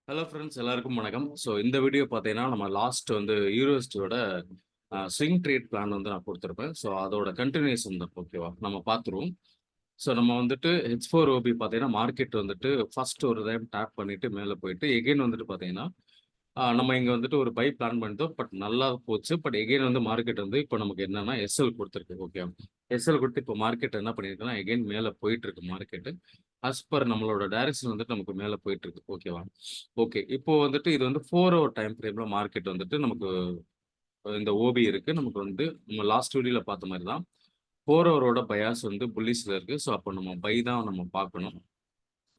Hello friends எல்லாருக்கும் வணக்கம். So இந்த வீடியோ பார்த்தீங்கன்னா, நம்ம லாஸ்ட் வந்து யூனிவர்சிட்டியோட ஸ்விங் ட்ரேட் பிளான் வந்து நான் குடுத்துருப்பேன். ஸோ அதோட கன்டினியூஷன் தான் ஓகேவா? நம்ம பார்த்துருவோம். ஸோ நம்ம வந்துட்டு H4OB பார்த்தீங்கன்னா, மார்க்கெட் வந்துட்டு ஃபர்ஸ்ட் ஒரு டைம் டேப் பண்ணிட்டு மேல போயிட்டு, எகைன் வந்துட்டு பார்த்தீங்கன்னா, நம்ம இங்க வந்துட்டு ஒரு பை பிளான் பண்ணிட்டோம். பட் நல்லா போச்சு. பட் எகைன் வந்து மார்க்கெட் வந்து இப்போ நமக்கு என்னன்னா எஸ்எல் குடுத்துருக்கு. ஓகேவா? எஸ்எல் குடுத்து இப்போ மார்க்கெட் என்ன பண்ணியிருக்குன்னா, எகைன் மேல போயிட்டுருக்கு மார்க்கெட்டு. அஸ் பர் நம்மளோட டைரக்ஷன் வந்துட்டு நமக்கு மேல போயிட்டுருக்கு. ஓகேவா? ஓகே. இப்போ வந்துட்டு இது வந்து 4 ஹவர் டைம் ஃப்ரேம்ல மார்க்கெட் வந்துட்டு நமக்கு இந்த ஓபி இருக்கு. நமக்கு வந்து நம்ம லாஸ்ட் வீடியோல பார்த்த மாரி தான். 4 ஹவரோட பயாஸ் வந்து புல்லிஷ்ல இருக்கு. ஸோ அப்போ நம்ம பை தான் நம்ம பார்க்கணும்.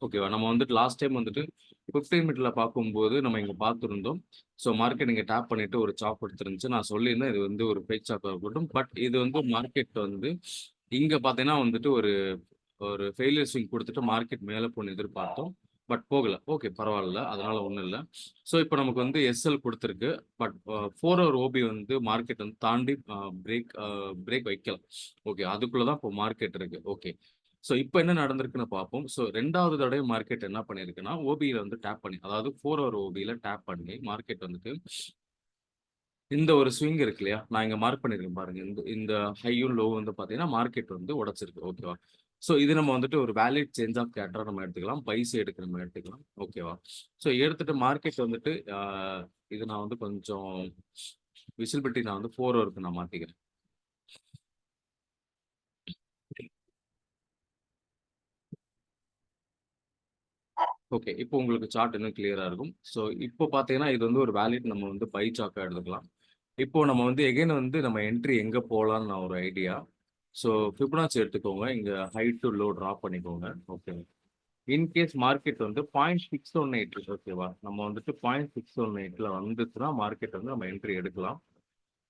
ஓகேவா? நம்ம வந்துட்டு லாஸ்ட் டைம் வந்துட்டு 15 மினிட்ல பார்க்கும்போது நம்ம இங்க பார்த்திருந்தோம். ஸோ மார்க்கெட் இங்க டேப் பண்ணிட்டு ஒரு சாப் எடுத்துருந்துச்சு. நான் சொல்லியிருந்தேன் இது வந்து ஒரு ஃபேக் சாப்பா இருக்கட்டும். பட் இது வந்து மார்க்கெட் வந்து இங்க பார்த்தீங்கன்னா வந்துட்டு ஒரு ஒரு ஃபெயிலியர் ஸ்விங் குடுத்துட்டு மார்க்கெட் மேல போகும்னு எதிர்பார்த்தோம். பட் போகல. ஓகே பரவால்ல. அதனால ஒண்ணும் இல்ல. ஸோ இப்ப நமக்கு வந்து எஸ்எல் குடுத்திருக்கு. பட் 4 ஹவர் ஓபி வந்து மார்க்கெட் வந்து தாண்டி பிரேக் வைக்கல. ஓகே. அதுக்குள்ள தான் இப்போ மார்க்கெட் இருக்கு. ஓகே. ஸோ இப்ப என்ன நடந்திருக்குன்னு பார்ப்போம். ஸோ 2வது தடவை மார்க்கெட் என்ன பண்ணியிருக்குன்னா, ஓபில வந்து டேப் பண்ணி அதாவது 4 ஹவர் ஓபில டேப் பண்ணி மார்க்கெட் வந்துட்டு இந்த ஒரு ஸ்விங் இருக்கு இல்லையா? நான் இங்க மார்க் பண்ணியிருக்கேன் பாருங்க. இந்த இந்த ஹையும், லோவும் வந்து பார்த்தீங்கன்னா, மார்க்கெட் வந்து உடைச்சிருக்கு. ஓகேவா? ஸோ இது நம்ம வந்துட்டு ஒரு வேலிட் சேஞ்ச் ஆஃப் கேரக்டரா நம்ம எடுத்துக்கலாம். பை சைடுக்கு நம்ம எடுத்துக்கலாம். ஓகேவா? ஸோ எடுத்துட்டு மார்க்கெட் வந்துட்டு இது நான் வந்து கொஞ்சம் விசிபிலிட்டி நான் வந்து 4 ஹவருக்கு நான் மாத்திக்கிறேன். ஓகே. இப்போ உங்களுக்கு சார்ட் இன்னும் கிளியரா இருக்கும். ஸோ இப்போ பார்த்தீங்கன்னா, இது வந்து ஒரு வேலிட் நம்ம வந்து பை சார்ட்டா எடுத்துக்கலாம். இப்போ நம்ம வந்து எகைன் வந்து நம்ம என்ட்ரி எங்க போலான்னு நான் ஒரு ஐடியா. ஸோ ஃபிபனாச்சி எடுத்துக்கோங்க. இங்க ஹை டூ லோ டிராப் பண்ணிக்கோங்க. ஓகே. இன் கேஸ் மார்க்கெட் வந்து 0.618 இருக்கு ஓகேவா? நம்ம வந்துட்டு 0.618ல வந்துச்சுன்னா மார்க்கெட் வந்து நம்ம என்ட்ரி எடுக்கலாம்.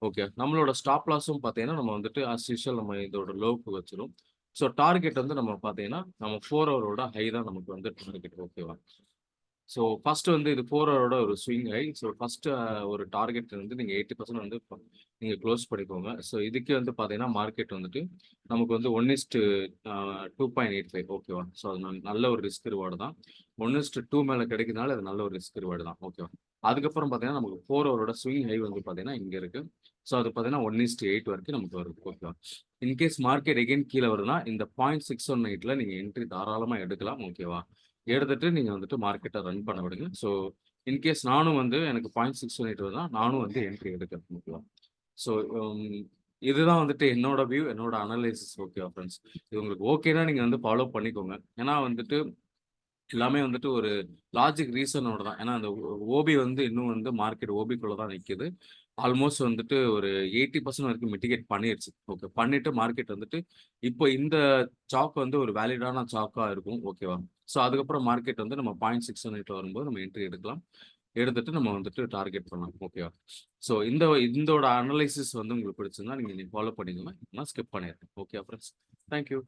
ஓகே. நம்மளோட ஸ்டாப் லாஸும் பார்த்தீங்கன்னா, நம்ம வந்துட்டு அஸ் யூசுவல் நம்ம இதோட லோவுக்கு வச்சிரும். ஸோ டார்கெட் வந்து நம்ம பார்த்தீங்கன்னா, நம்ம 4 ஹவரோட ஹை தான் நமக்கு வந்து டார்கெட் ஓகேவா? ஸோ ஃபர்ஸ்ட் வந்து இது 4 ஹவரோட ஒரு ஸ்விங் ஹை. ஸோ ஃபர்ஸ்ட் ஒரு டார்கெட் வந்து நீங்க 80% வந்து நீங்க க்ளோஸ் பண்ணிக்கோங்க. ஸோ இதுக்கே வந்து பார்த்தீங்கன்னா, மார்க்கெட் வந்துட்டு நமக்கு வந்து 1:2.85 ஓகேவா? ஸோ அது நல்ல ஒரு ரிஸ்க் ரிவார்டு தான். 1:2 மேல கிடைக்கிறதுனால அது நல்ல ஒரு ரிஸ்க் ரிவார்டு தான். ஓகேவா? அதுக்கப்புறம் பார்த்தீங்கன்னா, நமக்கு 4 ஹவரோட ஸ்விங் ஹை வந்து பார்த்தீங்கன்னா, இங்க இருக்கு. ஸோ அது பார்த்தீங்கன்னா 1:8 வரைக்கும் நமக்கு வருது. ஓகேவா? இன்கேஸ் மார்க்கெட் எகைன் கீழ வருதுன்னா, இந்த 0.618ல நீங்க என்ட்ரி தாராளமா எடுக்கலாம். ஓகேவா? எடுத்துட்டு நீங்க வந்துட்டு மார்க்கெட்ட ரன் பண்ண விடுங்க. ஸோ இன்கேஸ் நானும் வந்து எனக்கு 0.618 வருதுன்னா, நானும் வந்து என்ட்ரி எடுக்கிறேன். ஓகேவா? ஸோ இதுதான் வந்துட்டு என்னோட வியூ, என்னோட அனலைசிஸ் ஓகேவா ஃபிரெண்ட்ஸ். இது உங்களுக்கு ஓகேன்னா நீங்க வந்து ஃபாலோ பண்ணிக்கோங்க. ஏன்னா வந்துட்டு எல்லாமே வந்துட்டு ஒரு லாஜிக் ரீசனோட தான். ஏன்னா, அந்த ஓபி வந்து இன்னும் வந்து மார்க்கெட் ஓபிக்குள்ள தான் நிக்குது. ஆல்மோஸ்ட் வந்துட்டு ஒரு 80% வரைக்கும் மிட்டிகேட் பண்ணிருச்சு. ஓகே. பண்ணிட்டு மார்க்கெட் வந்துட்டு இப்போ இந்த சாக் வந்து ஒரு வேலிடான சாக்கா இருக்கும். ஓகேவா? ஸோ அதுக்கப்புறம் மார்க்கெட் வந்து நம்ம 0.618 வரும்போது நம்ம என்ட்ரி எடுக்கலாம். எடுத்துட்டு நம்ம வந்துட்டு டார்கெட் பண்ணலாம். ஓகேவா? ஸோ இந்தோட அனலைசிஸ் வந்து உங்களுக்கு பிடிச்சிருந்தா நீங்க ஃபாலோ பண்ணிக்கோங்க. இல்லனா ஸ்கிப் பண்ணிருங்க. Okay friends. Thank you.